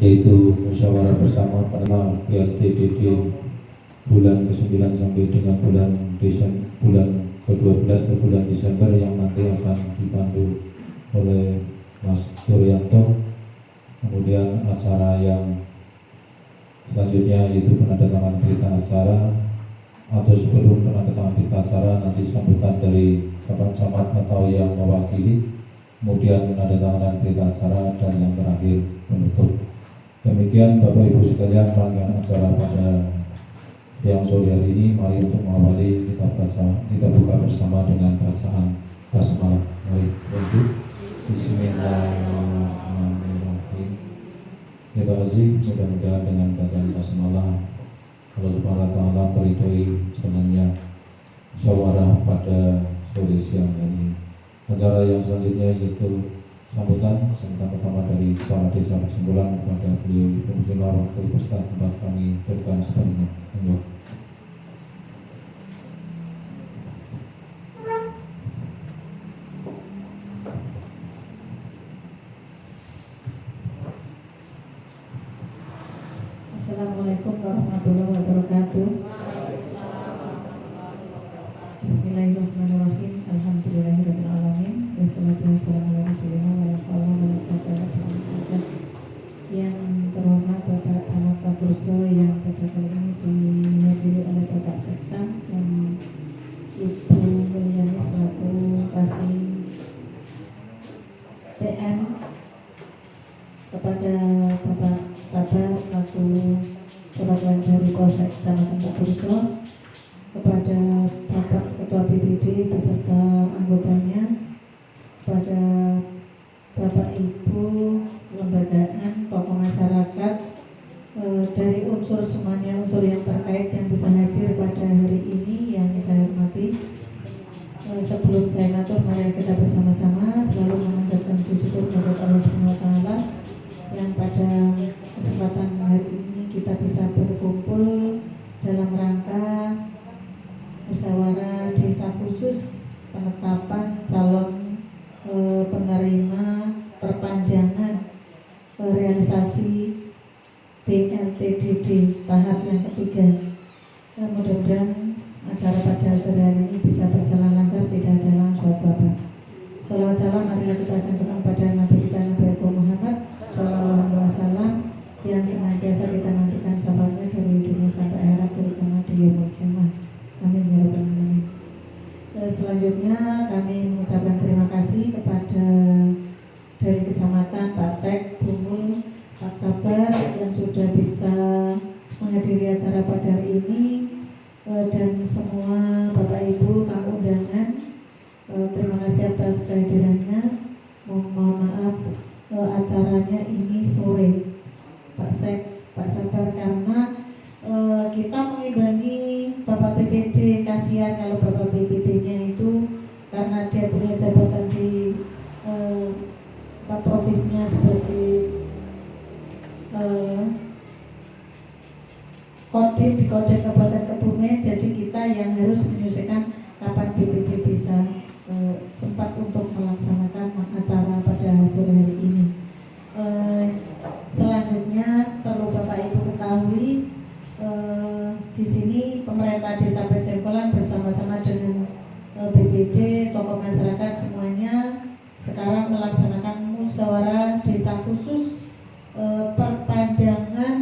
yaitu musyawarah bersama penerima PLTBD bulan ke-9 sampai dengan bulan ke-12 ke bulan Desember yang nanti akan dipandu oleh Mas Suryanto. Kemudian acara yang selanjutnya yaitu penandatanganan berita acara, atau sebelum penandatanganan berita acara nanti sambutan dari Bapak Camat atau yang mewakili, kemudian penandatanganan berita acara, dan yang terakhir penutup. Demikian Bapak Ibu sekalian rangkaian acara pada yang sore hari ini. Mari untuk mengawali kita buka bersama dengan bacaan basmalah. Mari lanjut. Bismillahirrahmanirrahim. Terima kasih. Mudah-mudahan dengan bacaan basmalah Allah Subhanahu wa taala meridhoi sebenarnya musyawarah pada sore siang ini. Acara yang selanjutnya yaitu sambutan pertama dari Kepala Desa Kesimpulan kepada beliau Ibu Muslimah Wakil Ustaz tempat kami berikan sebenarnya. Assalamualaikum warahmatullahi wabarakatuh. Bismillahirrahmanirrahim. Alhamdulillahirabbil alamin. Wassalatu wassalamu ala rasulillah wa ala alihi wasallam. Yang terhormat Bapak Camat Kapurso yang pada kali ini dihadiri oleh Bapak Sekcam dan Ibu Mulyani selaku Kasih PM, kepada Bapak Sabar selaku perwakilan dari Polsek Kecamatan Kapurso, kepada Bapak Ketua BPD beserta anggotanya, kepada Bapak Ibu lembagaan, tokoh masyarakat, dari unsur semuanya, unsur yang terkait yang bisa hadir pada hari ini yang saya hormati. Sebelum saya ngatur, mari kita bersama-sama selalu mengucapkan syukur kepada Allah Subhanahu wa taala yang pada kesempatan hari ini kita bisa berkumpul dalam rangka musyawarah desa khusus penetapan calon penerima perpanjangan realisasi BLTDD tahap yang ketiga. Mudah-mudahan acara pada sore hari ini bisa berjalan lancar, tidak ada langkah-langkah. Salawat salam marilah kita sampaikan pada Nabi kita Nabi Muhammad Sallallahu Alaihi Wasallam yang senantiasa kita nantikan sahabatnya dari dunia sampai akhirat, terutama di yaumul kiamah. Amin ya rabbal alamin. Selanjutnya kami mengucapkan terima kasih kepada dari kecamatan Pak Sek, Bumul, Pak Sabar yang sudah bisa menghadiri acara pada hari ini, dan semua Bapak Ibu tamu undangan. Terima kasih atas kehadirannya. Mohon maaf acaranya ini sore Pak Sek, Pak Sabar, karena kita mengimbangi Bapak BPD. Kasihan kalau Bapak BPD-nya itu karena dia punya jabatan di provinsinya seperti Kodim di Kodim Kabupaten Kebumen, jadi kita yang harus menyusulkan kapan BPD bisa sempat untuk melaksanakan acara pada sore hari ini. Selanjutnya perlu Bapak Ibu ketahui, di sini pemerintah Desa Pejengkolan bersama-sama dengan BPD, tokoh masyarakat semuanya sekarang melaksanakan musyawarah desa khusus perpanjangan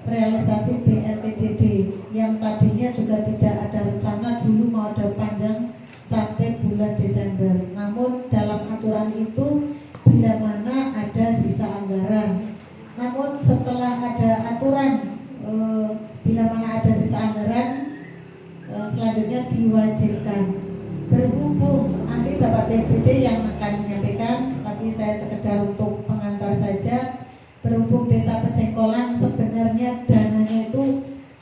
realisasi BLTDD yang tadinya juga tidak ada rencana dulu mau ada panjang sampai bulan Desember. Namun dalam aturan itu bila mana ada sisa anggaran. Namun setelah ada aturan bila mana ada sisa anggaran, selanjutnya diwajibkan. Berhubung nanti Bapak BPD yang akan menyampaikan, tapi saya sekedar untuk pengantar saja. Berhubung Desa Pejengkolan sebenarnya dananya itu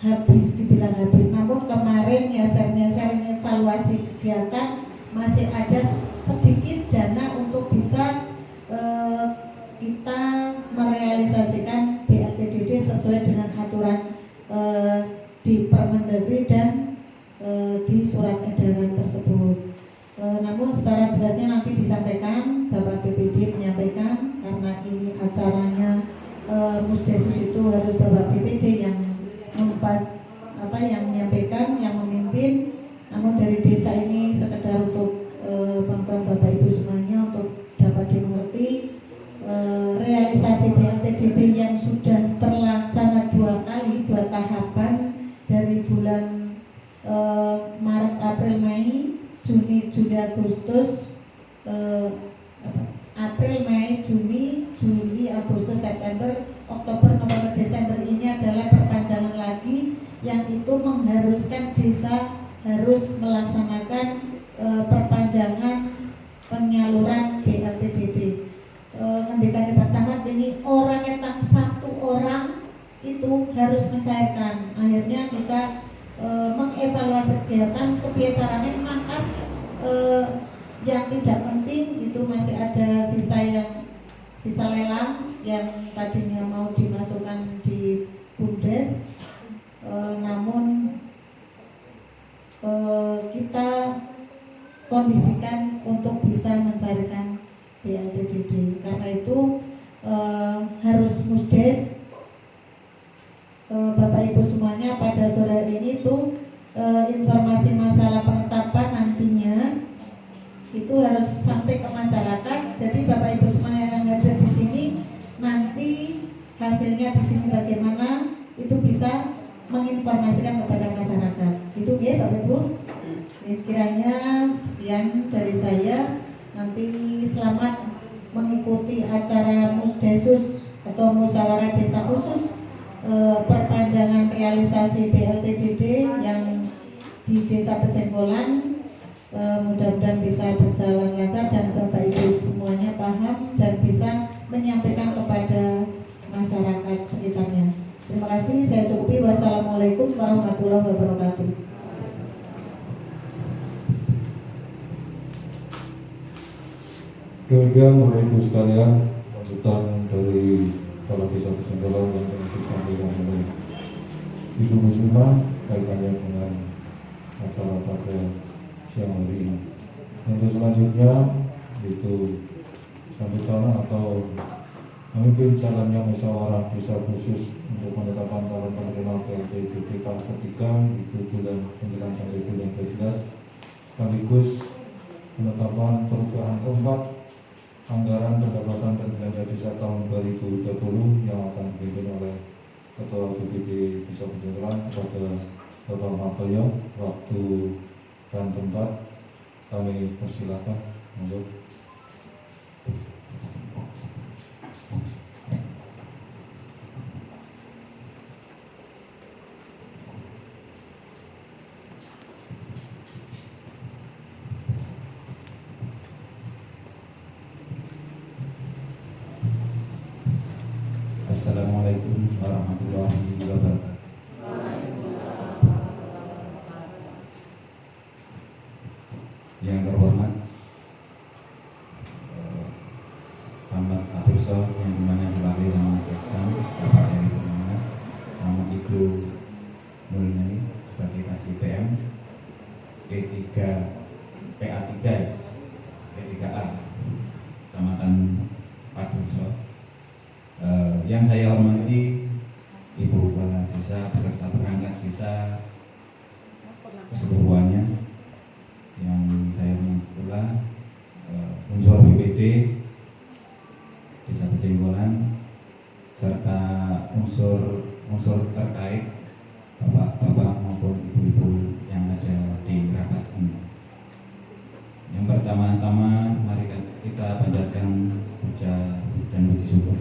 habis, dibilang habis. Namun kemarin nyeser-nyeser evaluasi kegiatan masih ada sedikit dana untuk bisa kita merealisasikan BLTDD sesuai dengan aturan di Permendagri dan di surat edaran tersebut. Namun secara jelasnya nanti disampaikan, Bapak BPD menyampaikan karena ini acaranya Musdesus itu harus Bapak BPD yang yang menyampaikan, yang memimpin. Namun dari desa ini sekedar untuk bantuan Bapak Ibu semuanya untuk dapat dimengerti realisasi BLTDD yang sudah terlaksana 2 kali, 2 tahapan dari bulan Maret, April, Mei, Juni, Juli, Agustus, April, Mei, Juni, Juli, Agustus, September, Oktober, November, Desember ini adalah perpanjangan lagi yang itu mengharuskan desa harus melaksanakan perpanjangan penyaluran BLTDD. Ngendikane Pak Camat ini orangnya tak 1 orang itu harus mencairkan. Akhirnya kita mengevaluasi kegiatan kebiasaannya mangkas yang tidak penting itu masih ada sisa lelang yang tadinya mau dimasukkan di Bundes, namun kita kondisikan untuk bisa mencarikan BLTDD. Karena itu harus Musdes Bapak Ibu semuanya pada sore ini itu informasi masalah penetapan nantinya itu harus sampai ke masyarakat. Jadi Bapak Ibu semuanya yang hadir di sini nanti hasilnya di sini bagaimana itu bisa menginformasikan kepada masyarakat. Itu ya Bapak Ibu. Kiranya sekian dari saya. Nanti selamat mengikuti acara Musdesus atau Musyawarah Desa Khusus perpanjangan realisasi BLTDD yang di Desa Pejenggolan. Mudah-mudahan bisa berjalan lancar dan Bapak Ibu semuanya paham dan bisa menyampaikan kepada masyarakat sekitarnya. Terima kasih, saya cukupi. Wassalamualaikum warahmatullahi wabarakatuh. Demikian Bapak Ibu sekalian, lanjutan dari Kepala Desa Pejenggolan yang disampaikan oleh Ibu Muslimah kaitannya dengan acara pada siang hari ini. Untuk selanjutnya itu sambutan atau memimpin jalannya musyawarah desa khusus untuk penetapan calon penerima BLTDD tahap ketiga itu bulan 9 sampai bulan 12, sekaligus penetapan perubahan keempat anggaran pendapatan dan belanja desa tahun 2020 yang akan dipimpin oleh Ketua BPD Desa Pejenggolan kepada Bapak Martoyo. Waktu dan tempat kami persilakan untuk Assalamualaikum warahmatullahi wabarakatuh. Yang terhormat Camat Aturso yang dimana diwakili sama Sekcam Bapak Heri Purnama, sama Ibu Mulnani sebagai KSIPM P3 PA3 P3A Kecamatan Paturso. Yang saya hormati Ibu Kepala Desa beserta perangkat desa keseluruhannya, yang saya hormati pula unsur BPD Desa Pejenggolan serta unsur terkait bapak-bapak maupun ibu-ibu yang ada di rapat ini. Yang pertama-tama mari kita panjatkan puja dan puji syukur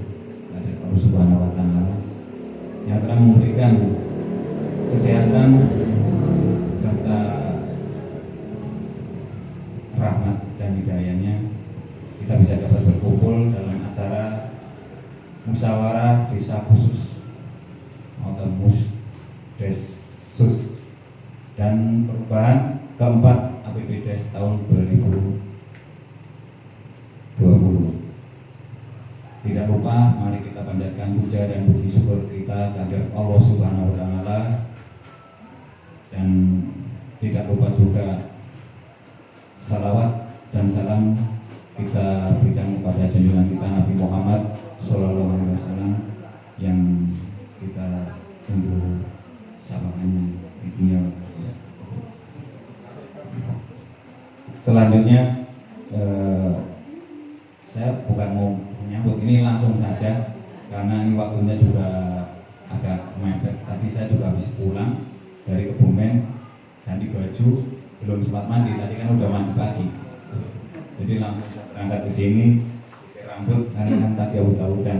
kepada Allah Subhanahu wa Ta'ala yang telah memberikan kesehatan serta rahmat dan hidayahnya kita bisa dapat berkumpul dalam acara musyawarah desa khusus atau Musdesus dan perubahan keempat APBDes tahun 2020. Tidak lupa mari kita panjatkan puja dan puji syukur kita kepada Allah Subhanahu wa Ta'ala, dan tidak lupa juga salawat dan salam kita berikan kepada junjungan kita Nabi Muhammad Shallallahu Alaihi Wasallam yang kita tunggu sabarannya di dunia. Selanjutnya saya bukan mau menyambut ini, langsung saja karena ini waktunya juga agak mepet. Tadi saya juga habis pulang dari Kebumen, ganti baju, belum sempat mandi. Tadi kan udah mandi pagi, jadi langsung berangkat ke sini, sisir rambut karena kan tadi aut-autan.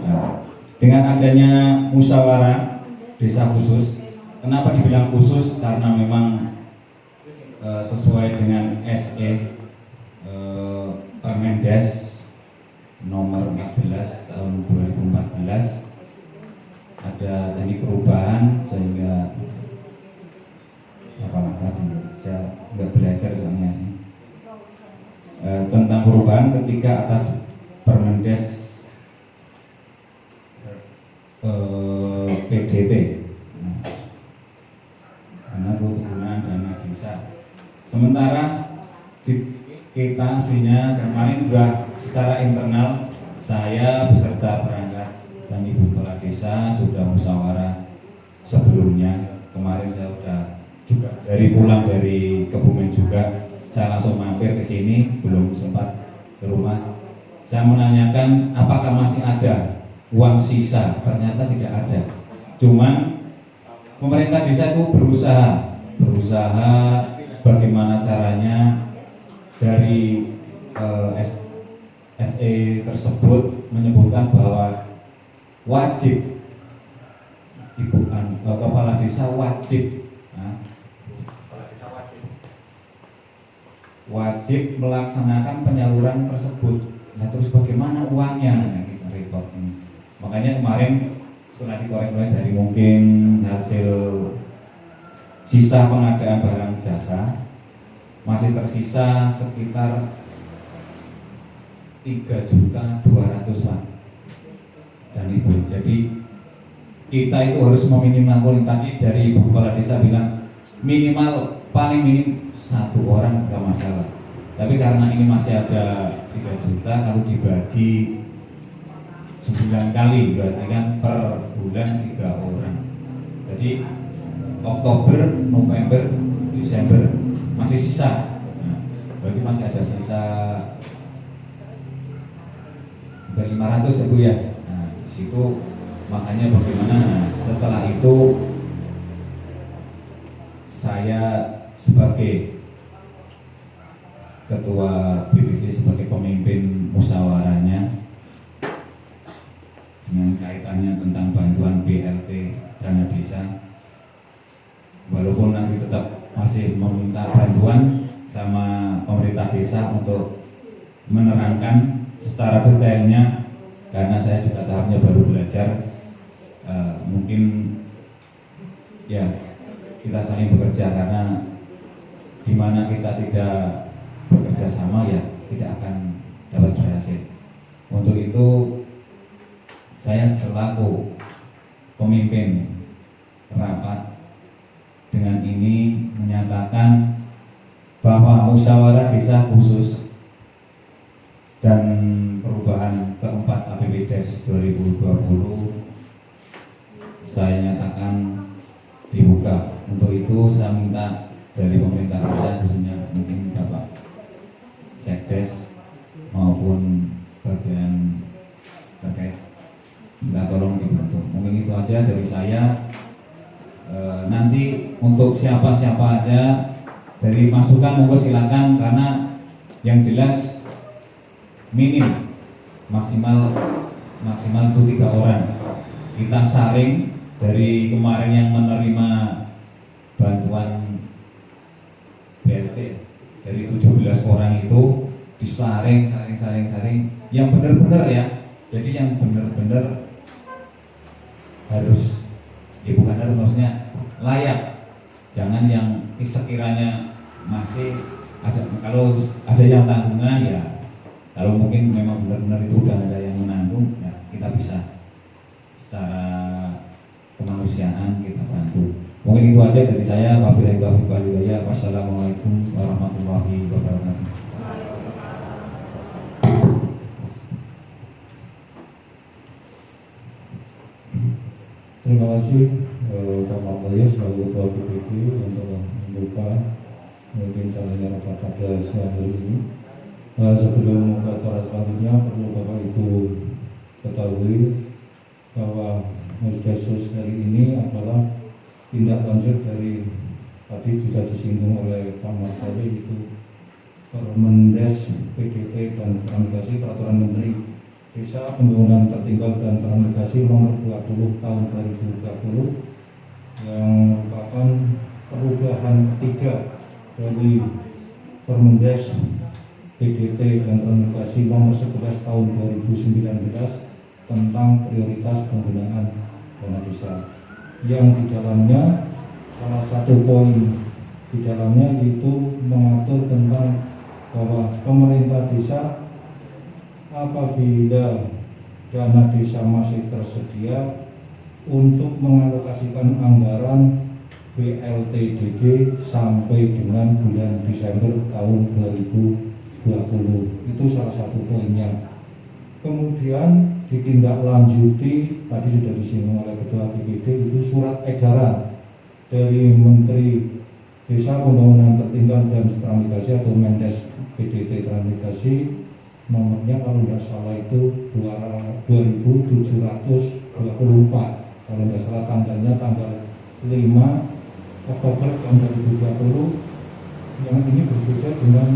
Nah, dengan adanya musyawarah desa khusus, kenapa dibilang khusus? Karena memang sesuai dengan SE Permendes nomor 14 tahun 2014 ada tadi perubahan, sehingga apa tadi saya nggak belajar soalnya sih tentang perubahan ketika atas Permendes PDT, karena penggunaan dana desa. Sementara kita aslinya kemarin sudah secara internal saya beserta perangkat dan ibu kepala desa sudah musyawarah sebelumnya. Kemarin saya sudah juga pulang dari Kebumen juga, saya langsung mampir ke sini, belum sempat ke rumah. Saya menanyakan apakah masih ada uang sisa, ternyata tidak ada. Cuman pemerintah desa itu berusaha bagaimana caranya dari SE tersebut menyebutkan bahwa wajib kepala desa wajib melaksanakan penyaluran tersebut. Nah, terus bagaimana uangnya? Nah, kita report ini. Makanya kemarin setelah dikorek-korek dari mungkin hasil sisa pengadaan barang jasa, masih tersisa sekitar 3.200.000 dan Ibu. Jadi kita itu harus meminimalkan, tadi dari Ibu Kepala Desa bilang minimal paling minim 1 orang nggak masalah. Tapi karena ini masih ada 3 juta, kalau dibagi 9 kali berarti kan per bulan 3 orang. Jadi Oktober, November, Desember masih sisa. Nah, berarti masih ada sisa 500 ya Bu ya. Nah, di situ makanya bagaimana. Nah, setelah itu saya sebagai ketua BPD, sebagai pemimpin musyawarahnya dengan kaitannya tentang bantuan BLT dana desa, walaupun nanti tetap masih meminta bantuan sama pemerintah desa untuk menerangkan secara detailnya, karena saya juga tahapnya baru belajar. Mungkin ya kita saling bekerja, karena dimana kita tidak bekerja sama ya tidak akan dapat berhasil. Untuk itu saya selaku pemimpin rapat dengan ini menyatakan bahwa musyawarah desa khusus dan perubahan keempat APBDes 2020 saya nyatakan dibuka. Untuk itu saya minta dari pemerintah desa, khususnya mungkin Bapak Sekdes maupun bagian terkait, minta tolong dibantu. Mungkin itu aja dari saya. Nanti untuk siapa-siapa aja dari masukan monggo silakan, karena yang jelas minim maksimal itu 3 orang. Kita saring dari kemarin yang menerima bantuan BLT dari 17 orang itu disaring yang benar-benar ya. Jadi yang benar-benar harus, ya bukan harus, maksudnya layak. Jangan yang sekiranya masih ada, kalau ada yang tanggungan ya, kalau mungkin memang benar-benar itu udah ada yang menanggung ya, kita bisa secara kemanusiaan kita bantu. Mungkin itu aja dari saya. Wabillahi taufiq wal hidayah. Wassalamualaikum warahmatullahi wabarakatuh. Terima kasih Pak Martoyo selaku Ketua PPD untuk membuka mungkin caranya rapat pada siang hari ini. Sebelum ke acara selanjutnya perlu Bapak Ibu ketahui bahwa Musdesus hari ini adalah tindak lanjut dari tadi sudah disinggung oleh Pak Martoyo, itu Permendes PDT dan Transmigrasi Peraturan Menteri Desa Pembangunan Tertinggal dan Transmigrasi Nomor 20 Tahun 2020 yang merupakan perubahan ketiga dari Permendes PDT dan Transmigrasi Nomor 11 Tahun 2019 tentang prioritas penggunaan dana desa, yang di dalamnya salah satu poin di dalamnya itu mengatur tentang bahwa pemerintah desa apabila dana desa masih tersedia untuk mengalokasikan anggaran BLTDD sampai dengan bulan Desember tahun 2020. Itu salah satu poinnya. Kemudian ditindaklanjuti, tadi sudah disinggung oleh Ketua PPD, itu surat edaran dari Menteri Desa Pembangunan Tertinggal dan Transmigrasi atau Mendes PDT Transmigrasi, nomornya kalau tidak salah itu 2724, kalau tidak salah tanggalnya tanggal 5 Oktober tahun 2020, yang ini berbeda dengan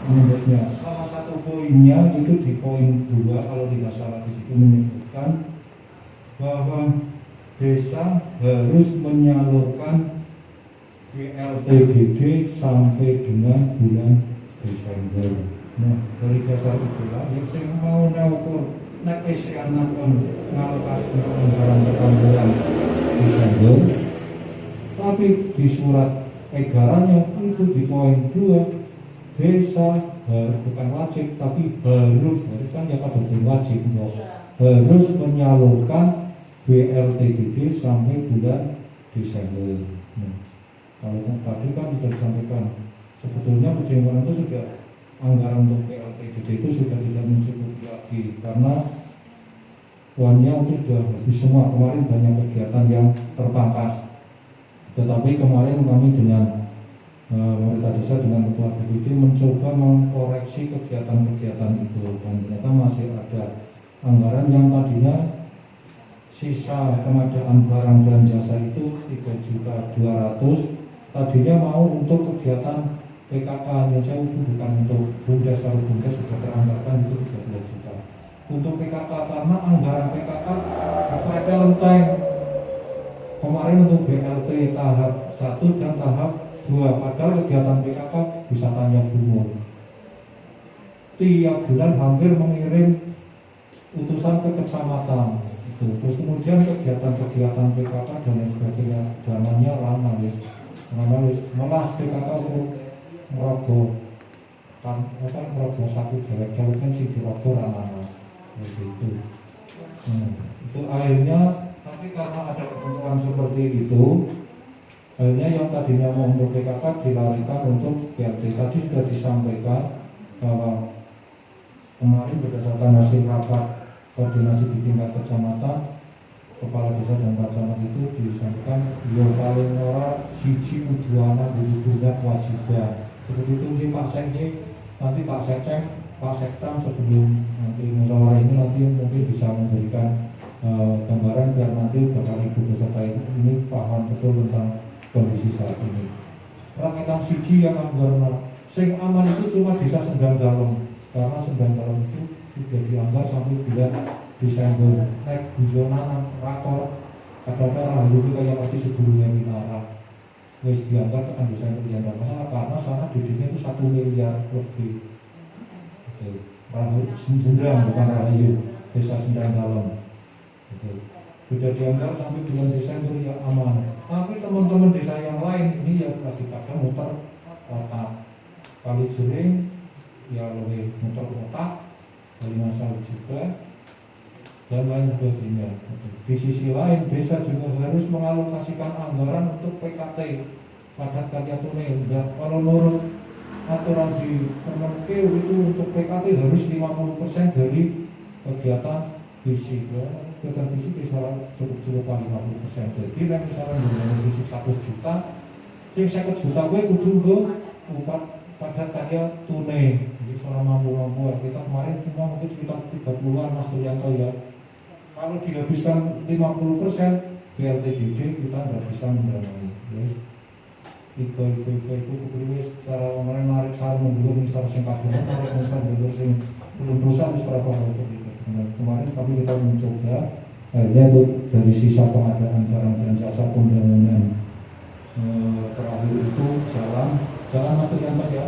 Mendesnya. Salah satu poinnya itu di poin 2 kalau tidak salah di situ menyebutkan bahwa desa harus menyalurkan BLTDD sampai dengan bulan Desember. Nah, dari dasar itulah yang saya mau naukur nek isian ngalokasi anggaran tekan bulan Desember, tapi di surat edarannya itu di poin 2 desa bukan wajib tapi harus kan ya pada wajib harus menyalurkan BLTDD sampai bulan Desember. Nah, kalau tadi kan sudah disampaikan sebetulnya perjalanan itu sudah anggaran untuk BLTDD itu sudah tidak mencukupi lagi karena uangnya sudah habis semua. Kemarin banyak kegiatan yang terpangkas, tetapi kemarin kami dengan pemerintah desa dengan Ketua BPD mencoba mengkoreksi kegiatan-kegiatan itu, dan ternyata masih ada anggaran yang tadinya sisa pengadaan barang dan jasa itu 3.200.000, tadinya mau untuk kegiatan PKK yang jauh bukan untuk BUMDes, kalau BUMDes sudah teranggarkan itu 13 juta untuk PKK karena anggaran PKK mereka lenteng kemarin untuk BLT tahap 1 dan tahap 2, padahal kegiatan PKK bisa tanya Gubernur tiap bulan hampir mengirim utusan ke kecamatan itu. Terus kemudian kegiatan-kegiatan PKK dan lain sebagainya dananya lama malah PKK untuk merogoh satu jalur kan si dirogoh lama begitu. Itu akhirnya, tapi karena ada kebutuhan seperti itu, akhirnya yang tadinya mau untuk PKK dilarikan untuk BLT. Tadi sudah disampaikan bahwa kemarin berdasarkan hasil rapat koordinasi di tingkat kecamatan, kepala desa dan Pak Camat itu disampaikan yo paling ora siji uduana butuhnya kewajiban. Seperti itu sih Pak Sekje, nanti Pak Sekceng, Pak Sekcam sebelum nanti musyawarah ini nanti mungkin bisa memberikan gambaran biar nanti Bapak Ibu peserta ini paham betul tentang kondisi saat ini. Rakyat siji yang anggaran sing aman itu cuma desa Sendang Dalem, karena Sendang Dalem itu sudah dianggar sampai bulan Desember. Naik bujonan rakor kadang-kadang itu kayak pasti sebelumnya Minara wis dianggar tekan Desember yang masalah karena sana didiknya itu 1 miliar lebih. Rambut Sendang bukan Rahayu, desa Sendang Dalem. Sudah dianggar sampai bulan Desember ya aman. Tapi teman-teman desa yang lain ini ya lagi pada muter otak. Kali Jering ya lebih muter otak, dari masalah juga dan lain sebagainya. Di sisi lain desa juga harus mengalokasikan anggaran untuk PKT padat karya tunai. Dan kalau menurut aturan di Kemenkeu itu untuk PKT harus 50% dari kegiatan fisik ya, kegiatan fisik bisa cukup 50%. Jadi nek misalnya ngomong fisik 100 juta, sing 50 juta gue kudu nggo upat padat karya tunai. Jadi selama mampu kita kemarin cuma mungkin sekitar 30-an Mas Turyanto ya. Kalau dihabiskan 50% BLTDD kita nggak bisa mendanai. Jadi itu secara menarik saya mundur misalnya sing kabeh narik misalnya mundur sing belum dosa wis berapa waktu itu. Kemarin kami kita mencoba akhirnya itu dari sisa pengadaan barang dan jasa pembangunan terakhir itu jalan masuk yang ya,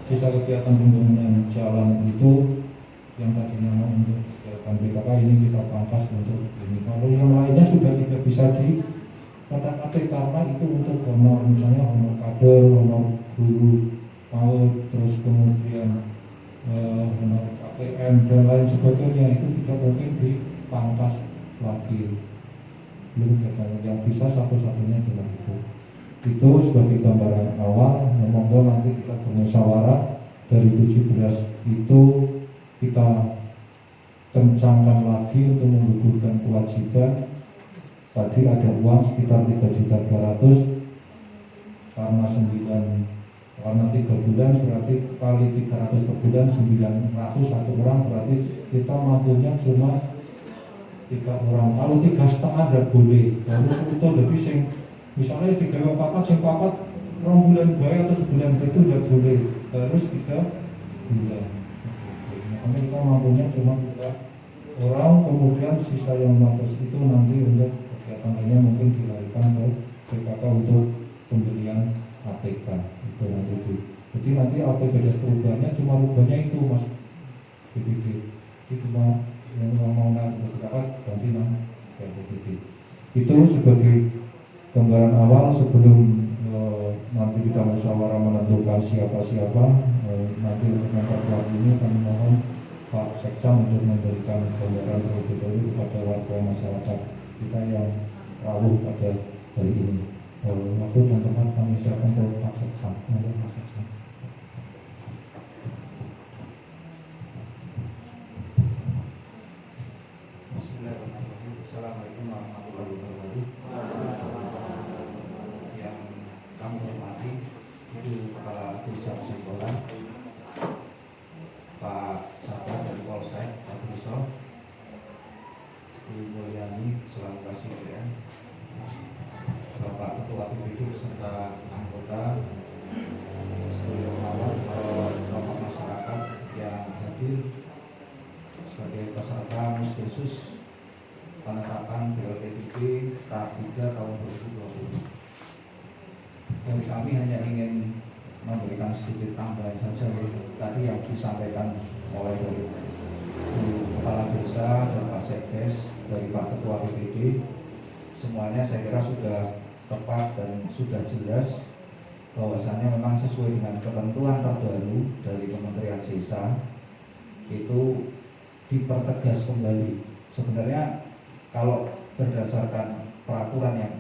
sisa kegiatan pembangunan jalan itu yang tadinya mau untuk kegiatan BKK ini kita pangkas untuk ini. Kalau yang lainnya sudah tidak bisa di kata-kata karena itu untuk honor, misalnya honor kader, honor guru PAUD, terus kemudian honor KPM dan lain sebagainya itu tidak mungkin dipangkas lagi. Belum yang bisa satu-satunya adalah itu sebagai gambaran awal. Monggo nanti kita bermusyawarah dari 17 itu kita kencangkan lagi untuk menggugurkan kewajiban. Tadi ada uang sekitar 3.200.000 karena 3 bulan berarti kali 300 per bulan 900 satu orang, berarti kita mampunya cuma 3 orang. Kalau 3,5 tidak boleh. Lalu kita lebih sing misalnya 3 papat sing papat 2 bulan bae atau sebulan itu tidak boleh, harus 3 bulan. Makanya kita mampunya cuma 3 orang, kemudian sisa yang 100 itu nanti untuk kegiatan lainnya mungkin dilarikan ke PKK untuk pembelian ATK itu nanti. Jadi nanti APBD perubahannya cuma rubahnya itu Mas PBB. Jadi cuma yang mau naik ke PKK ganti nang PBB. Itu sebagai gambaran awal sebelum nanti kita musyawarah menentukan siapa-siapa. Nanti untuk memperkuat ini kami mohon Pak Seksa untuk memberikan gambaran terlebih dahulu kepada warga masyarakat kita yang rawuh pada hari ini. Waktu dan tempat kami siapkan ke Pak Seksa. Pak Seksa. Bismillahirrahmanirrahim. Assalamualaikum warahmatullahi wabarakatuh. Yang kami hormati Ibu Kepala Desa Senggolan, Pak Sabar dari Polsek, Pak Desa, Bu Mulyani selaku Kasih BN, Bapak Ketua PBD beserta anggota, seluruh lawan, tokoh masyarakat yang hadir sebagai peserta khusus penetapan BLTDB tahap 3 tahun 2020. Dari kami hanya ingin memberikan sedikit tambahan saja tadi yang disampaikan oleh dari Bu Kepala Desa dan Pak Sekdes, dari Pak Ketua PBD. Semuanya saya kira sudah tepat dan sudah jelas bahwasannya memang sesuai dengan ketentuan terbaru dari Kementerian Desa itu dipertegas kembali. Sebenarnya kalau berdasarkan peraturan yang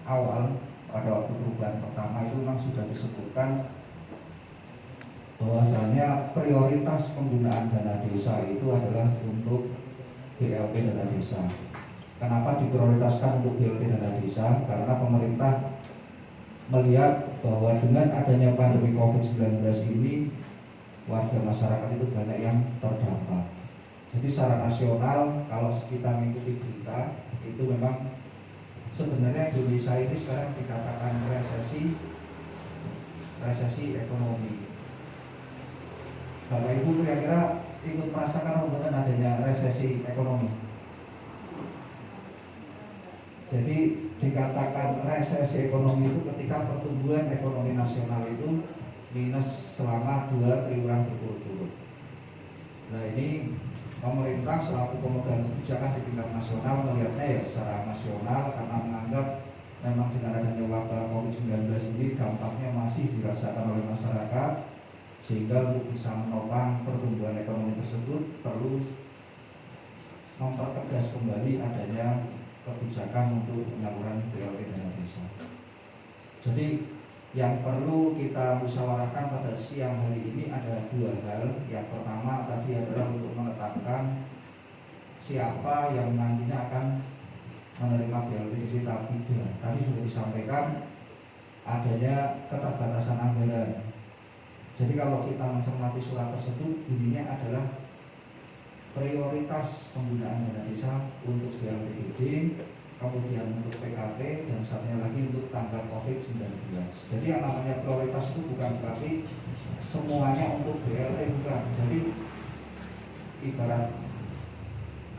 awal pada waktu perubahan pertama itu memang sudah disebutkan bahwasanya prioritas penggunaan dana desa itu adalah untuk BLT dana desa. Kenapa diprioritaskan untuk BLT dana desa? Karena pemerintah melihat bahwa dengan adanya pandemi COVID-19 ini warga masyarakat itu banyak yang terdampak. Jadi secara nasional kalau kita mengikuti berita itu memang sebenarnya Indonesia ini sekarang dikatakan resesi ekonomi. Bapak Ibu kira-kira ikut merasakan pembuatan adanya resesi ekonomi. Jadi dikatakan resesi ekonomi itu ketika pertumbuhan ekonomi nasional itu minus selama 2 triwulan berturut-turut. Nah ini pemerintah selaku pemegang kebijakan di tingkat nasional melihatnya ya secara nasional karena menganggap memang dengan adanya wabah COVID-19 ini dampaknya masih dirasakan oleh masyarakat, sehingga untuk bisa menopang pertumbuhan ekonomi tersebut perlu mempertegas kembali adanya kebijakan untuk penyaluran BLT dana desa. Jadi yang perlu kita musyawarahkan pada siang hari ini ada 2 hal. Yang pertama tadi adalah untuk menetapkan siapa yang nantinya akan menerima BLT tahap 3. Tadi sudah disampaikan adanya keterbatasan anggaran. Jadi kalau kita mencermati surat tersebut, bunyinya adalah prioritas penggunaan dana desa untuk BLTDD, kemudian untuk PKP, dan satunya lagi untuk tanggap COVID-19. Jadi yang namanya prioritas itu bukan berarti semuanya untuk BLT, bukan. Jadi ibarat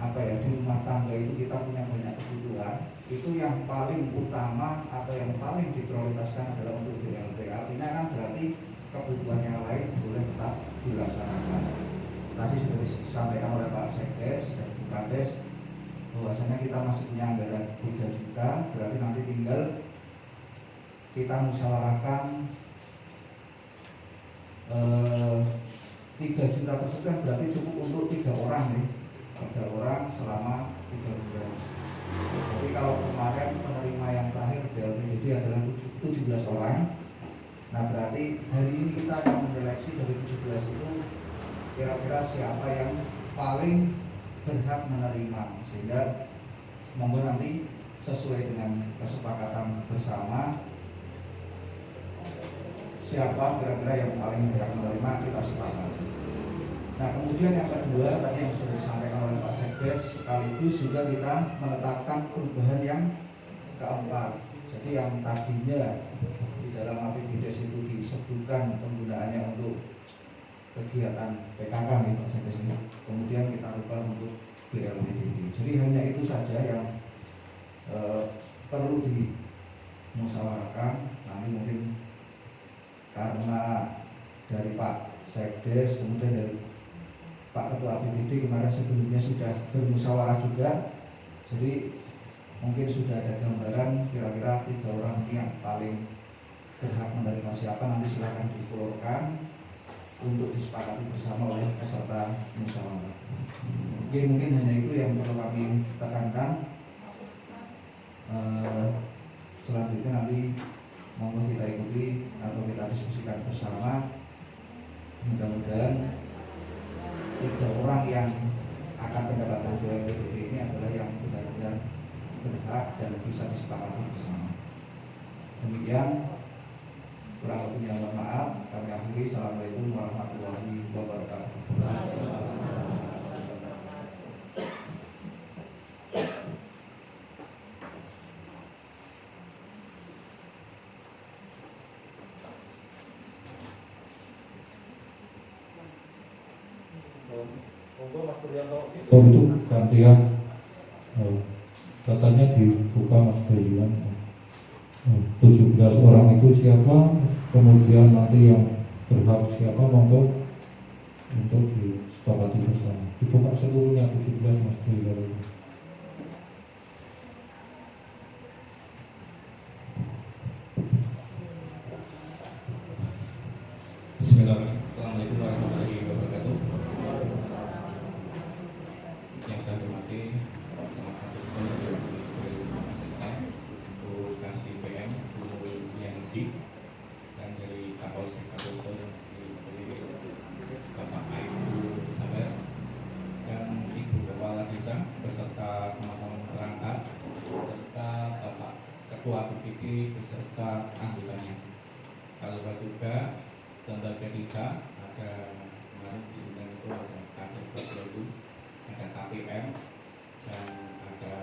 di rumah tangga itu kita punya banyak kebutuhan, itu yang paling utama atau yang paling diprioritaskan adalah untuk BLT. Artinya kan berarti kebutuhan yang lain boleh tetap dilaksanakan. Tadi sudah disampaikan oleh Pak Sekdes dan Bu Kades bahwasanya kita masih punya anggaran 3 juta, berarti nanti tinggal kita musyawarahkan 3 juta tersebut kan berarti cukup untuk 3 orang nih, 3 orang selama 3 bulan. Jadi kalau kemarin penerima yang terakhir BLTDD adalah 17 orang, nah berarti hari ini kita akan menyeleksi dari 17 itu kira-kira siapa yang paling berhak menerima, sehingga monggo nanti sesuai dengan kesepakatan bersama siapa kira-kira yang paling berhak menerima, kita sepakati. Nah kemudian yang kedua tadi yang sudah disampaikan oleh Pak Sekdes, sekaligus juga kita menetapkan perubahan yang keempat. Jadi yang tadinya di dalam APBDes itu disebutkan penggunaannya untuk kegiatan PKK nih Pak Sekdes ini, kemudian kita rubah untuk BLTDD. Jadi hanya itu saja yang perlu dimusyawarahkan. Nanti mungkin karena dari Pak Sekdes kemudian dari Pak Ketua APBD kemarin sebelumnya sudah bermusyawarah juga, jadi mungkin sudah ada gambaran kira-kira 3 orang ini yang paling berhak menerima siapa. Nanti silakan diflorkan untuk disepakati bersama oleh peserta musyawarah. Oke, mungkin hanya itu yang perlu kami tekankan. Selanjutnya nanti monggo kita ikuti atau kita diskusikan bersama. Mudah-mudahan 3 orang yang akan mendapatkan BLTDD ini adalah yang benar-benar berhak dan bisa disepakati bersama. Demikian, kurang lebihnya mohon maaf. Kami akhiri. Assalamualaikum warahmatullahi wabarakatuh. Oh itu gantian katanya dibuka Mas Bayian. 17 orang itu siapa, kemudian nanti yang berhak siapa, monggo untuk disepakati bersama. Dibuka seluruhnya 17 Mas Bayian. Bismillahirrahmanirrahim. Assalamualaikum warahmatullahi wabarakatuh. Yang saya hormati salah satu untuk kasih PM UNC dan dari Kapolsek Kapolsek Bapak Ibu Sabar dan Ibu Kepala Desa beserta teman-teman perangkat serta Bapak Ketua BPD beserta anggotanya. Kalau juga lembaga desa ada kemarin diundang itu ada kader Bapak, ada KPM dan ada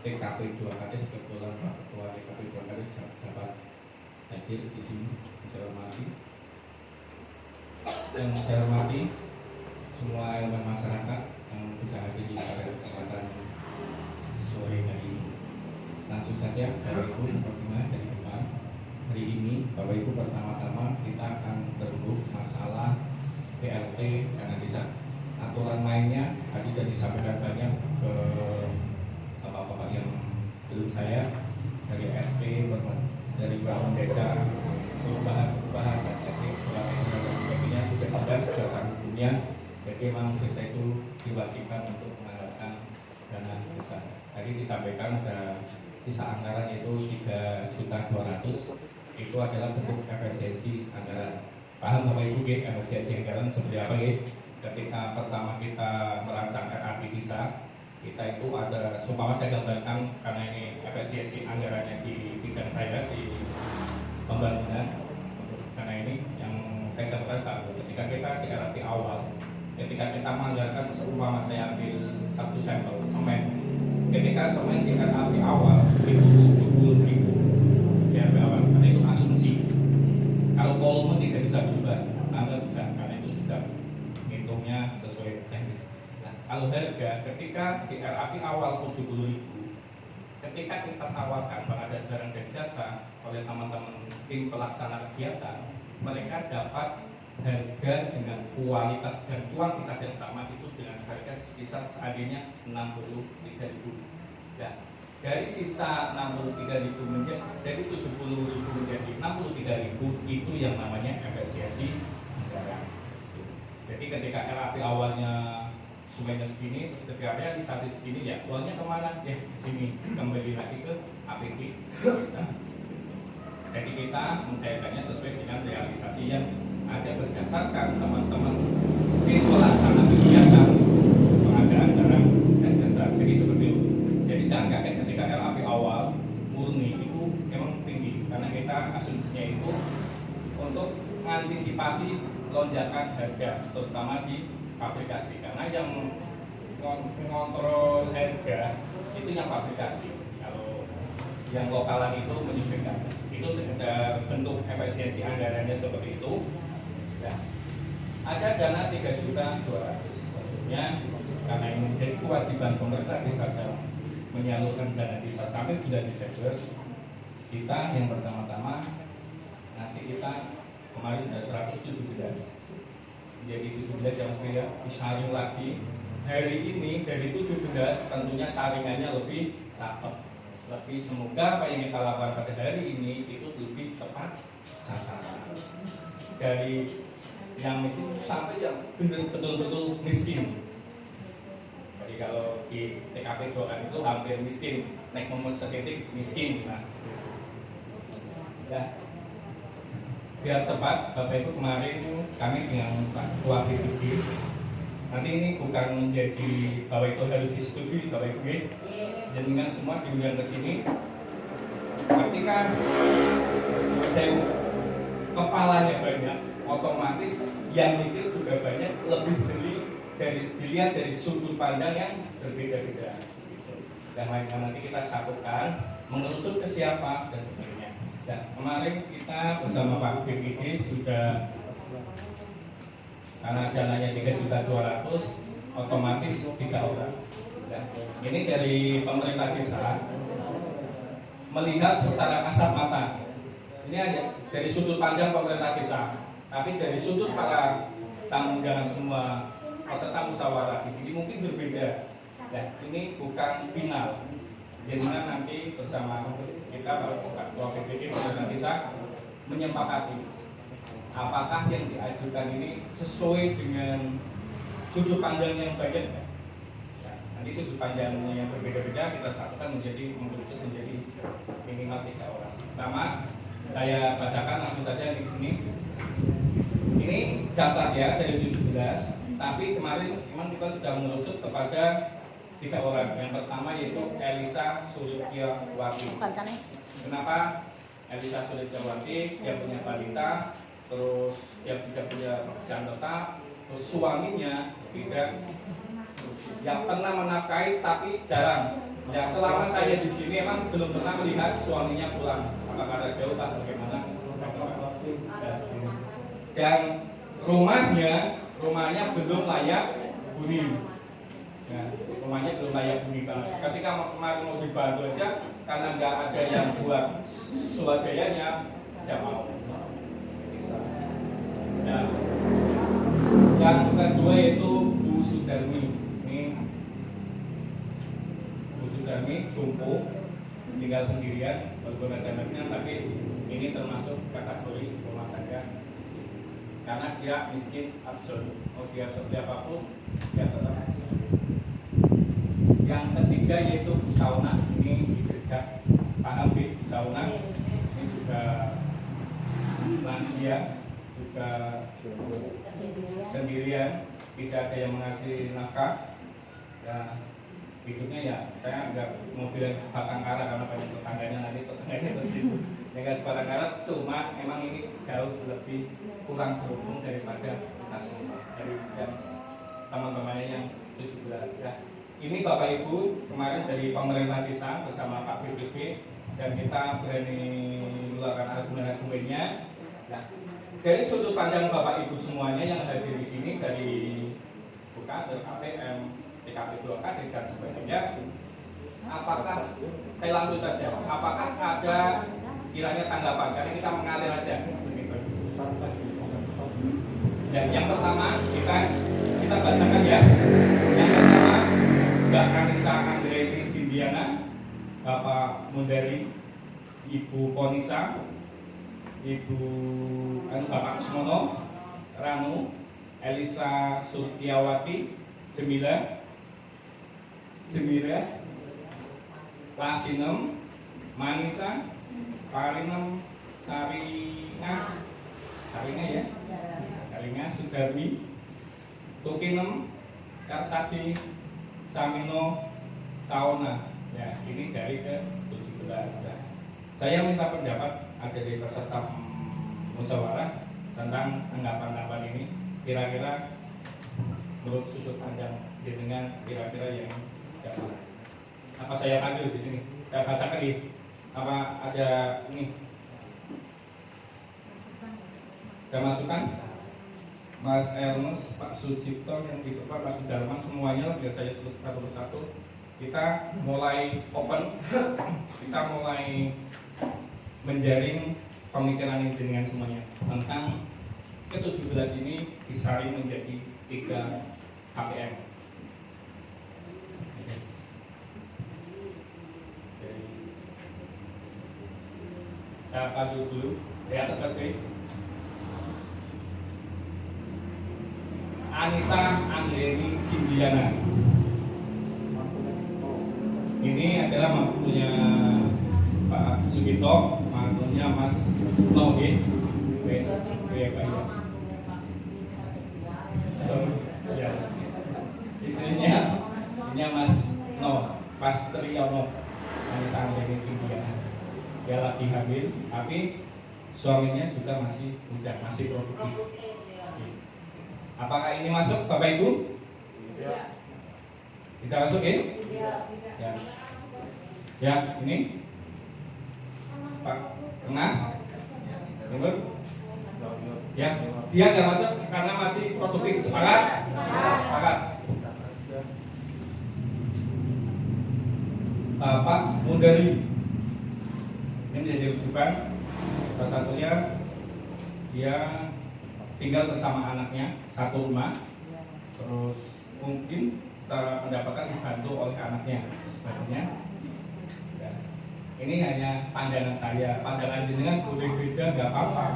TKP 2 Kades. Kebetulan Pak Ketua TKP 2 Kades dapat hadir di sini. Saya hormati dan saya hormati semua elemen masyarakat yang bisa hadir pada kesempatan sore hari ini. Langsung saja Bapak Ibu dari depan. Hari ini Bapak Ibu pertama-tama kita akan berhubung masalah BLT dana desa. Aturan mainnya tadi sudah disampaikan banyak ke bapak-bapak yang belum saya dari SP, dari bangun desa, perubahan dan SP, surat edaran dan sebagainya sudah jelas dasar hukumnya. Jadi memang desa itu diwajibkan untuk menganggarkan dana desa. Tadi disampaikan ada sisa anggaran yaitu 3.200.000. Itu adalah bentuk efisiensi anggaran. Paham Bapak Ibu efisiensi anggaran seperti apa ya? Ketika pertama kita merancangkan RP desa, kita itu ada, sumpama saya gambarkan karena ini efisiensi anggarannya di bidang saya di pembangunan, karena ini yang saya gambarkan satu, ketika kita di RAP awal, ketika kita menganggarkan seumpama saya ambil satu sampel semen, ketika semen di RAP awal itu 70.000 di RAP awal, karena itu asumsi. Kalau volume tidak bisa berubah, Anda bisa, karena itu sudah hitungnya sesuai teknis. Nah, kalau harga ketika di RAP awal 70.000, ketika kita tawarkan pada barang dan jasa oleh teman-teman tim pelaksana kegiatan, mereka dapat harga dengan kualitas dan kuantitas yang sama itu dengan harga sekitar seadanya 63.000. Nah, dari sisa 63.000 menjadi dari 70.000 menjadi 63.000 itu yang namanya efisiensi anggaran. Jadi ketika RAP awalnya sumbernya segini, terus ketika realisasi segini, ya uangnya kemana? Ya ke sini, kembali lagi ke APD bisa. Jadi kita mencairkannya sesuai dengan realisasi yang ada berdasarkan teman-teman tim pelaksana kegiatan pengadaan barang dan jasa. Jadi seperti itu. Jadi jangan kaget ketika RAP awal murni itu memang tinggi karena kita asumsinya itu untuk mengantisipasi lonjakan harga terutama di aplikasi, karena yang mengontrol harga itu yang aplikasi. Kalau yang lokalan itu menyesuaikan. Itu sekedar bentuk efisiensi anggarannya seperti itu. Ya. Ada dana 3.200.000. Tentunya karena ini menjadi kewajiban pemerintah desa dalam menyalurkan dana desa sampai bulan Desember, kita yang pertama-tama nanti kita kemarin ada 117. Jadi 17 yang beda disaring lagi. Hari ini dari 17 tentunya saringannya lebih rapat, lebih semoga apa yang kita lakukan pada hari ini itu lebih tepat sasaran. Dari yang miskin sampai yang betul-betul miskin. Jadi kalau di TKP doang itu hampir miskin, naik momen sedetik miskin. Nah, ya. Biar cepat, Bapak Ibu kemarin kami dengan Pak Ketua BPD, nanti ini bukan menjadi bahwa itu harus disetujui Bapak Ibu, jadi dengan semua diundang ke sini. Ketika saya kepalanya banyak, otomatis yang mikir juga banyak, lebih jeli dilihat dari sudut pandang yang berbeda-beda. Dan nanti kita satukan, mengerucut ke siapa dan sebagainya. Ya, kemarin kita bersama Pak BPD sudah, karena dananya 3.200.000 otomatis 3 orang. Ya, ini dari pemerintah desa melihat secara kasat mata. Ini ada dari sudut pandang pemerintah desa, tapi dari sudut para tamu undangan semua peserta musyawarah di sini mungkin berbeda. Ya, ini bukan final. Jadi nanti bersama kita Pak Ketua BPD pemerintah desa menyepakati apakah yang diajukan ini sesuai dengan sudut pandang yang banyak. Nah, nanti sudut pandangnya yang berbeda-beda kita satukan menjadi mengerucut menjadi minimal 3 orang. Pertama, saya bacakan langsung saja di sini. Ini daftar ya dari 17, tapi kemarin memang kita sudah mengerucut kepada 3 orang. Yang pertama yaitu Elisa Sulityawati. Kenapa Elisa Sulityawati? Dia punya balita, terus dia tidak punya pekerjaan tetap, terus suaminya tidak, yang pernah menafkahi tapi jarang. Ya selama saya di sini emang belum pernah melihat suaminya pulang. Apakah ada jauh tak bagaimana? Dan rumahnya belum layak huni. Ya, rumahnya belum layak huni. Ketika kemarin mau dibantu aja, karena nggak ada yang buat swadayanya, tidak mau. Nah, yang kedua yaitu Bu Sudarmi. Ini Bu Sudarmi jompo, tinggal sendirian, walaupun ada anaknya, tapi ini termasuk kategori rumah tangga miskin. Karena dia miskin absolut, mau dia seperti apapun, dia tetap miskin. Yang ketiga yaitu Bu Sauna. Ini di dekat paham Bu Sauna. Ini juga lansia, juga sendirian, tidak ada yang mengasih nafkah. Ya, hidupnya ya saya nggak mau bilang batang kara karena banyak tetangganya nanti tetangganya tersitu nggak sebatang kara, cuma emang ini jauh lebih kurang beruntung daripada kita semua dari yang teman-temannya yang 17 ya. Ini Bapak Ibu kemarin dari pemerintah desa bersama Pak BPP dan kita berani mengeluarkan argumen-argumennya. Nah, dari sudut pandang Bapak Ibu semuanya yang hadir di sini dari BUKA, KPM, TKP Blok K dan sebagainya, apakah langsung saja, apakah ada kiranya tanggapan? Karena kita mengalir aja. Dan yang pertama kita bacakan ya. Yang pertama Mbak Anissa Anggreni Sindiana, Bapak Mundari, Ibu Ponisa, Bapak Kusmono, Ranu, Elisa Sutiawati, Jemira, Lasinem, Manisa, Parinem, Saringa ya, Saringa, Sudarmi, Tukinem, Karsadi, Samino, Saona. Ya, ini dari ke-17. Nah, saya minta pendapat dari peserta musyawarah tentang tanggapan-tanggapan ini. Kira-kira menurut sudut pandang dengan kira-kira yang apa saya ambil di sini? Saya bacakan ini. Apa ada ini? Ada masukan? Mas Ernest, Pak Sucipto yang di depan, Mas Sudarman, semuanya biar saya sebut satu persatu. Kita mulai open, kita mulai menjaring pemikiran ini dengan semuanya tentang ke-17 ini disaring menjadi 3 KPM. Saya panggil dulu di atas Mas B. Anissa Anggreni Sindiana. Ini adalah mantunya Pak Sugito, mantunya Mas Noge. Ya. Istrinya Mas No, Pastriono, Anissa Anggreni Sindiana. Dia lagi hamil, tapi suaminya juga masih muda, masih produktif. Apakah ini masuk Bapak Ibu? Tidak. Tidak masuk ya? Ya. Ya, ini Pak Tengah. Timur. Ya, dia nggak masuk karena masih produktif. Sepakat? Sepakat. Bapak Mundari. Ini menjadi rujukan. Salah satunya dia tinggal bersama anaknya satu rumah, terus mungkin secara pendapatan dibantu oleh anaknya sebagainya. Ya. Ini hanya pandangan saya, pandangan jenengan boleh beda nggak apa-apa.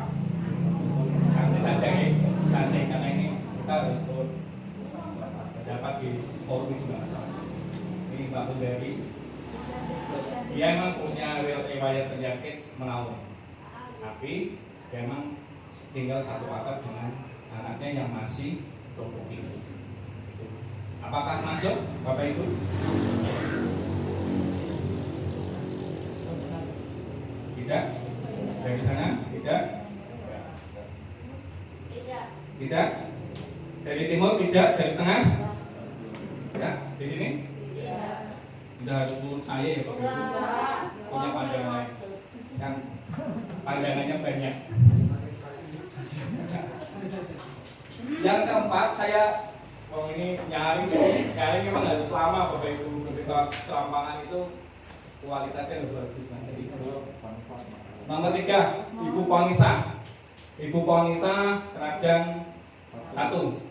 Nanti saja ya, nanti karena ini kita harus turut pendapat di forum itu nggak masalah. Ini Mbak Mundari, terus dia emang punya riwayat penyakit menaun, tapi dia emang tinggal satu atap dengan anaknya yang masih produktif. Apakah masuk, Bapak Ibu? Tidak? Dari sana? Tidak? Tidak? Dari timur? Tidak? Dari tengah? Tidak? Di sini? Tidak harus menurut saya ya Bapak Ibu. Punya pandangan yang pandangannya banyak. Yang keempat saya ini nyari memang harus lama Bapak Ibu. Ketika selampangan itu kualitasnya harus bagus. Jadi nomor 3 Ibu Ponisa. Ibu Ponisa Kerajaan Tatung,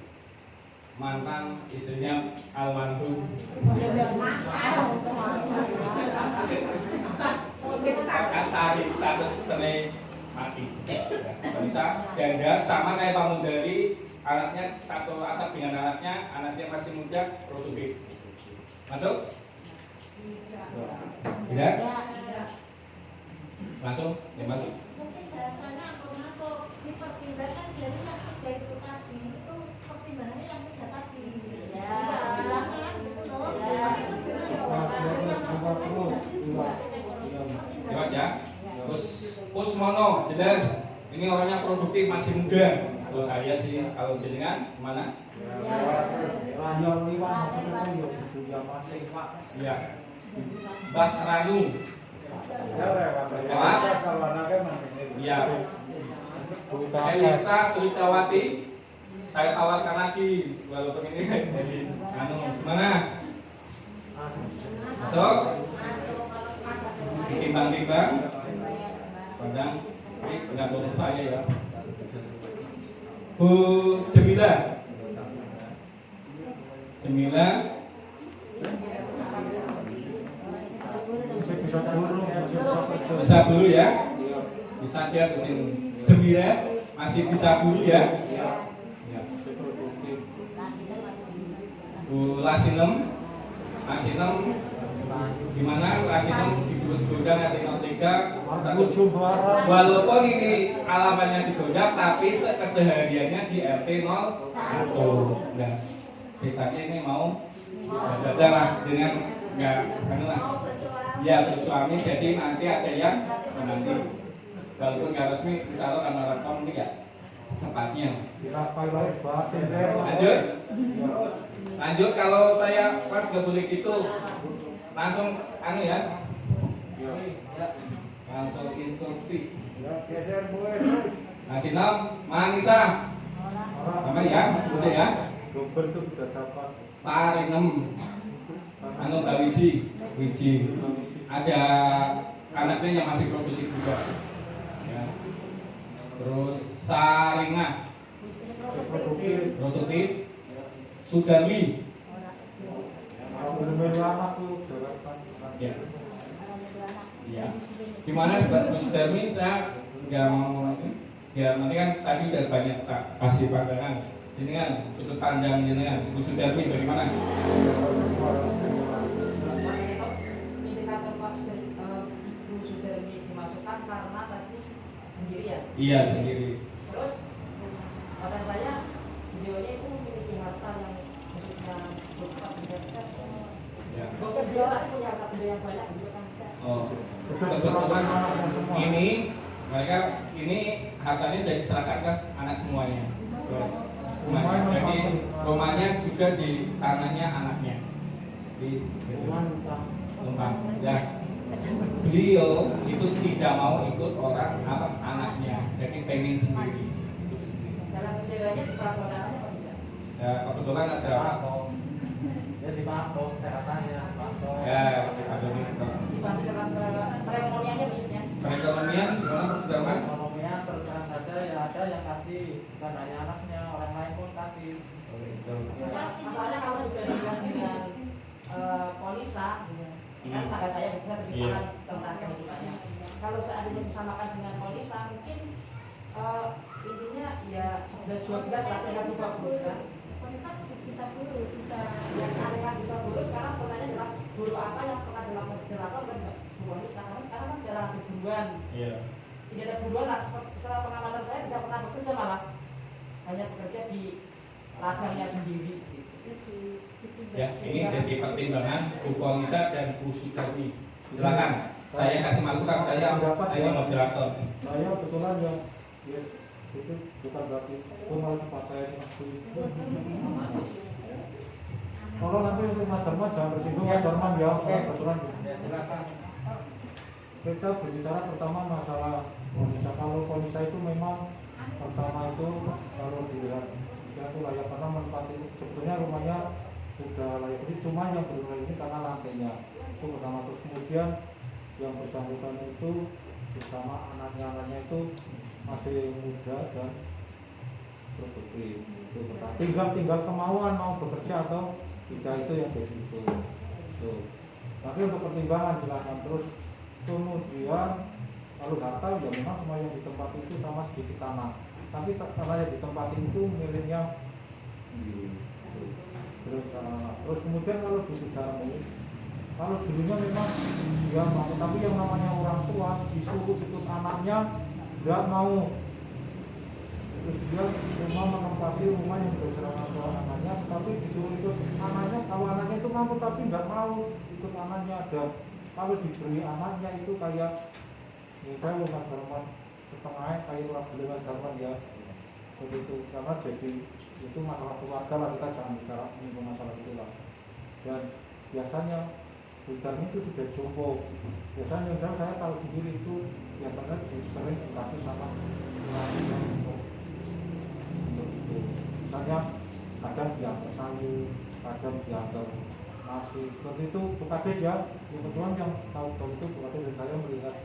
mantan istrinya almarhum Sari status cerai mati. Bisa janda sama kayak Pak Mundari, anaknya satu atap dengan anaknya masih muda, produktif. Masuk? Tidak? Masuk? Ya masuk. Mungkin bahasanya aku masuk dipertimbangkan dari yang tiga itu tadi, itu pertimbangannya yang tiga tadi. Ya. Pertimbangan gitu loh. Itu Kusmono, jelas. Ini orangnya produktif, masih muda. Kalau saya sih, kalau jenengan mana? Ya. Mbak Ranu. Ya. Elisa Sulitawati. Saya tawarkan lagi, walaupun ini jadi mana? Masuk. Timbang-timbang. Padang. Ini enggak boleh saya ya. Bu Jemila. Jemila. Bisa dulu ya. Bisa dia ke sini. Jemila masih bisa dulu ya. Bu Lasinem. Lasinem gimana? Lasinem si Gurus Gondang Atinoteka. Walaupun ini alamatnya si Gondang, tapi kesehariannya di RT 01. Nah, ceritanya ini mau belajar dengan nggak lah. Ya bersuami, jadi nanti ada yang nanti walaupun nggak resmi, insya Allah karena rekam ini ya cepatnya. Lanjut kalau saya pas nggak boleh gitu, langsung ya. Langsung instruksi. Nasi nom, Manisa. Nama ya, sudah ya. Parinem. Mbak Wiji. Ada anaknya yang masih produktif juga. Ya. Terus Saringa. Produktif. Sudarwi. Ya. Ya. Gimana Bu Sudarmi, saya nggak mau lagi. Ya nanti kan tadi udah banyak tak kasih pandangan. Ini kan sudut pandang jenengan. Bu Sudarmi bagaimana? Indikator Pak Bu Sudarmi dimasukkan karena tadi sendiri ya? Iya sendiri. Terus pada saya videonya itu memiliki harta yang maksudnya berupa benda. Ya. Kalau beliau punya harta benda yang banyak gitu kan? Oh. Kebetulan ini mereka ini hartanya sudah diserahkan ke anak semuanya. Jadi rumahnya juga di tanahnya anaknya di Lembang. Ya. Beliau itu tidak mau ikut orang anaknya, jadi pengen sendiri. Dalam kesehariannya di pelaporannya apa tidak? Ya kebetulan ada Ya dipantau kesehatannya, pantau. ya ada nih. Dibantu dalam perekonomiannya maksudnya? Perekonomian gimana Mas Sudarman? Ekonominya terus saja ya ada yang kasih, bukan hanya anaknya, orang lain pun kasih. Masalahnya kalau dibandingkan dengan polisa, kan kakak saya bisa berbicara tentang kehidupannya. Kalau seandainya disamakan dengan polisa, mungkin intinya ya 11-12 lah, tinggal bagus kan. Polisa bisa guru, bisa Yang seandainya bisa guru, sekarang pertanyaannya adalah guru apa yang pernah dilakukan Bu polisa. Karena sekarang kan jarang ada buruan. Iya. Tidak ada buruan lah, setelah pengamatan saya tidak pernah bekerja malah. Hanya bekerja di ladangnya sendiri. Ya, ini jadi pertimbangan Bu Polisa dan Bu Sudarmi. Silakan, saya kasih masukan, saya moderator. Saya kebetulan yang itu bukan berarti formal dipakai waktu itu. Kalau nanti untuk Mas Darman jangan bersinggung Mas Darman ya, kebetulan. Kita berbicara pertama masalah Polisa. Kalau Polisa itu memang pertama itu kalau dilihat dia itu layak karena menempati sebetulnya rumahnya sudah layak beli, cuma yang belum ini karena lantainya itu pertama. Terus kemudian yang bersangkutan itu bersama anaknya itu masih muda dan produktif. Itu tinggal kemauan mau bekerja atau tidak, itu yang jadi itu. Tapi untuk pertimbangan silakan. Terus kemudian kalau harta ya memang semua yang di tempat itu sama sedikit tanah. Tapi tanah yang di tempat itu miliknya terus kemudian kalau di Sudarmi, kalau dulunya memang dia mau, tapi yang namanya orang tua disuruh ikut anaknya tidak mau. Terus dia cuma menempati rumah yang berserakan ke anaknya, tapi disuruh ikut anaknya. Kalau anaknya itu mau tapi nggak mau ikut anaknya. Dan kalau diberi anaknya itu kayak misalnya Mas Darman setengahnya kayak orang dengan zaman ya begitu, karena jadi itu masalah keluarga lah, kita jangan bicara menyinggung masalah itu lah. Dan biasanya hutan itu sudah cukup. Biasanya saya tahu sendiri itu biasanya sering dikasih sama nasi yang untuk itu. Misalnya kadang diantar sayur, kadang diantar nasi. Seperti itu Bukades ya. Kebetulan yang tahu itu Bukades dan saya melihat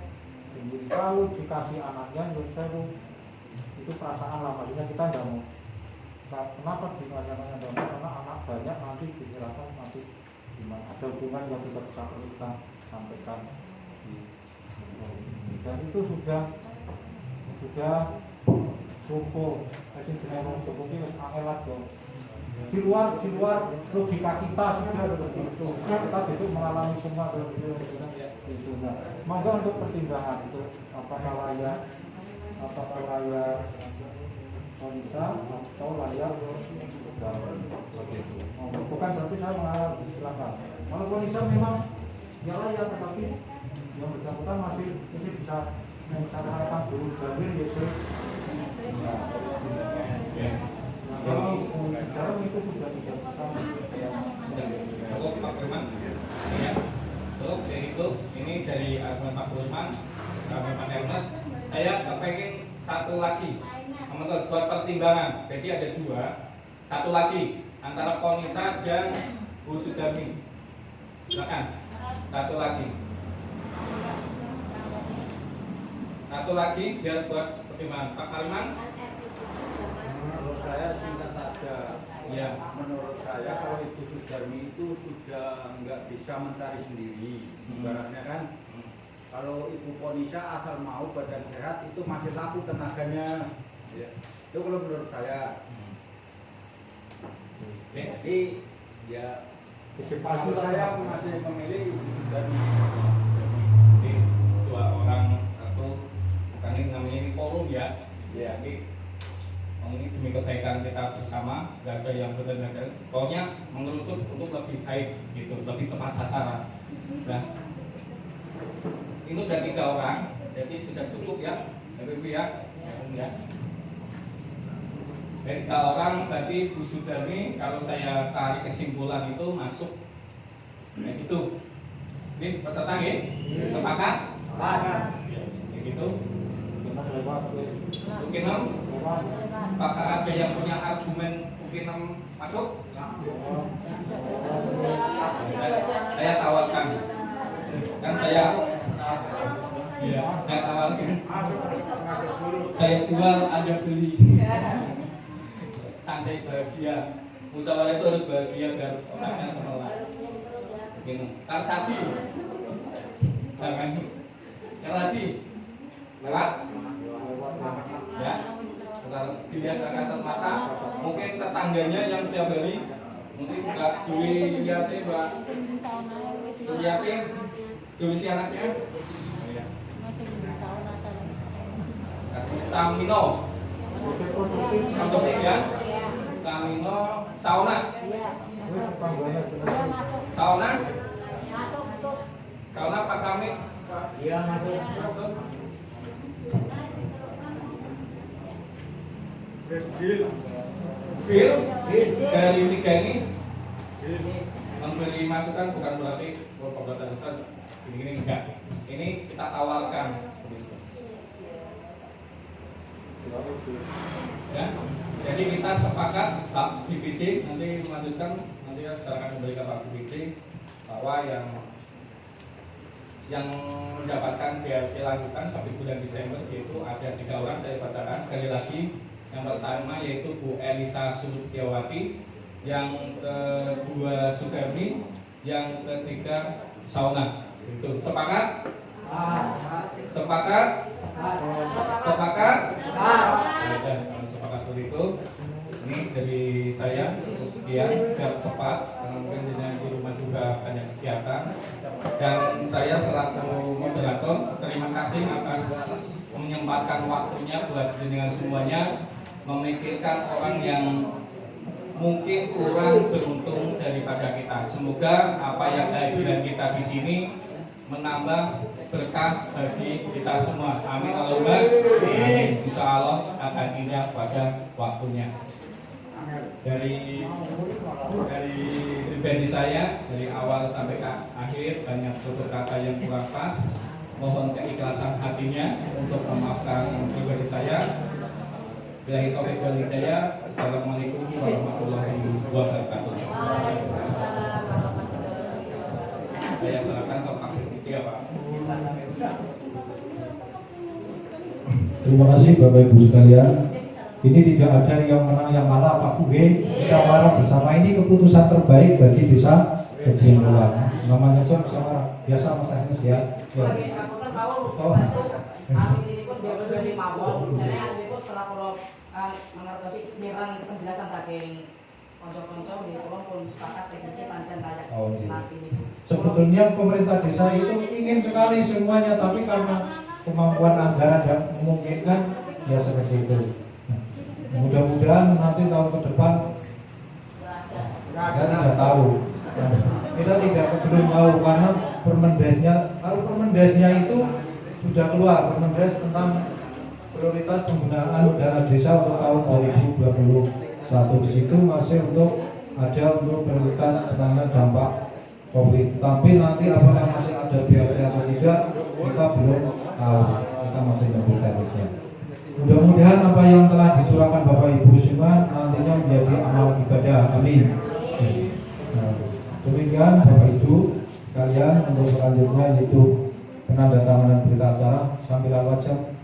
sendiri. Kalau dikasih anaknya, menurut saya itu perasaan lah. Maksudnya kita tidak mau. Kenapa dikasih anaknya tidak mau? Karena anak banyak nanti dikirakan nanti gimana, ada hubungan yang tidak bisa kita sampaikan dan itu sudah cukup mesin jenero cukup ini angelat dong. Di luar logika kita sudah seperti itu. Kita besok mengalami semua itu. Nah, monggo untuk pertimbangan itu apakah layak Polisa atau layak bukan berarti saya mengalah, silakan. Kalau Polisa memang ya layak, tetapi yang bersangkutan masih bisa menggunakan guru Jamil ya sih. Kalau itu sudah tidak bisa. Cukup Pak Firman. Ya. Cukup ya itu. Ini dari argumen Pak Firman, kami Pak Ernest. Saya kepengen satu lagi buat pertimbangan. Jadi ada dua. Satu lagi antara Konisa dan Bu Sudarmi. Silakan. Satu lagi biar buat pertimbangan. Pak Kaliman. Menurut saya singkat saja. Ya. Menurut saya kalau Ibu Sudarmi itu sudah nggak bisa mencari sendiri. Ibaratnya kan, kalau Ibu Konisa asal mau badan sehat itu masih laku tenaganya. Ya. Itu kalau menurut saya. Jadi ya kalau saya masih memilih Ibu Sudarmi. Jadi dua orang atau bukan ini namanya ini forum ya. Ya. Ini demi kebaikan kita bersama, gak ada yang benar-benar. Pokoknya mengerucut untuk lebih baik gitu, lebih tepat sasaran. Nah, ini udah 3 orang, jadi sudah cukup ya, Ibu ya. Ya. 3 orang berarti Bu Sudarmi, kalau saya tarik kesimpulan itu masuk. Nah gitu. Ini peserta nggih? Sepakat? Sepakat. Ya gitu. Mungkin apakah ada yang punya argumen mungkin masuk? Saya tawarkan. Kan saya tawarkan. Saya jual, Anda beli. Santai bahagia. Musyawarah itu harus bahagia biar orangnya semangat. Begini. Karsati. Jangan. Yang lagi. Lewat. Ya. Dilihat kasat mata, mungkin tetangganya yang setiap hari, mungkin Mbak Dwi Yuliasi, Mbak Yuliati, Dwi si anaknya, Samino, produktif ya, Samino, Sauna, Pak Kamit, iya masuk. Bill dari 3 ini memberi masukan bukan berarti pembuatan Ustaz gini enggak. Ini kita tawarkan. Ya. Jadi kita sepakat Pak BPD nanti melanjutkan, nanti saya akan memberi ke Pak BPD bahwa yang mendapatkan BLT lanjutan sampai bulan Desember yaitu ada 3 orang, saya bacakan sekali lagi. Yang pertama yaitu Bu Elisa Sutiawati, yang kedua Sudarmi, yang ketiga Sauna. Itu sepakat? Sepakat? Sepakat? Sepakat seperti itu. Ini dari saya sekian biar cepat karena mungkin di rumah juga banyak kegiatan. Dan saya selaku moderator terima kasih atas menyempatkan waktunya buat dengan semuanya, memikirkan orang yang mungkin kurang beruntung daripada kita. Semoga apa yang kehadiran kita di sini menambah berkah bagi kita semua. Amin Allahumma amin. Insya Allah akan indah pada waktunya. Dari pribadi saya, dari awal sampai ke akhir banyak tutur kata yang kurang pas. Mohon keikhlasan hatinya untuk memaafkan pribadi saya. Billahi taufiq wal hidayah. Assalamualaikum warahmatullahi wabarakatuh. Saya serahkan ke Pak Firti ya Pak. Terima kasih Bapak Ibu sekalian. Ini tidak ada yang menang yang kalah Pak Buge. Musyawarah bersama ini keputusan terbaik bagi desa Kecimpulan. Namanya saja musyawarah. Biasa Mas Agnes ya. Bagi angkutan tahu kami ini pun dari mawon. Misalnya asli pun setelah kalau mengerti mirang penjelasan saking konco-konco di kolom pun sepakat tekniknya pancen kayak nanti ini. Sebetulnya pemerintah desa itu ingin sekali semuanya, tapi karena kemampuan anggaran dan memungkinkan ya seperti itu. Mudah-mudahan nanti tahun ke depan kita tidak tahu. Kita belum tahu karena Permendesnya, kalau Permendesnya itu sudah keluar, Permendes tentang prioritas penggunaan dana desa untuk tahun 2021. Di situ masih untuk prioritas penanganan dampak COVID. Tapi nanti apakah masih ada BLT atau tidak, kita belum tahu. Kita masih menunggu teknisnya. Mudah-mudahan apa yang telah dicurahkan Bapak Ibu semua nantinya menjadi amal ibadah. Amin. Nah, demikian Bapak Ibu sekalian, untuk selanjutnya yaitu penandatanganan berita acara. Sambil wajib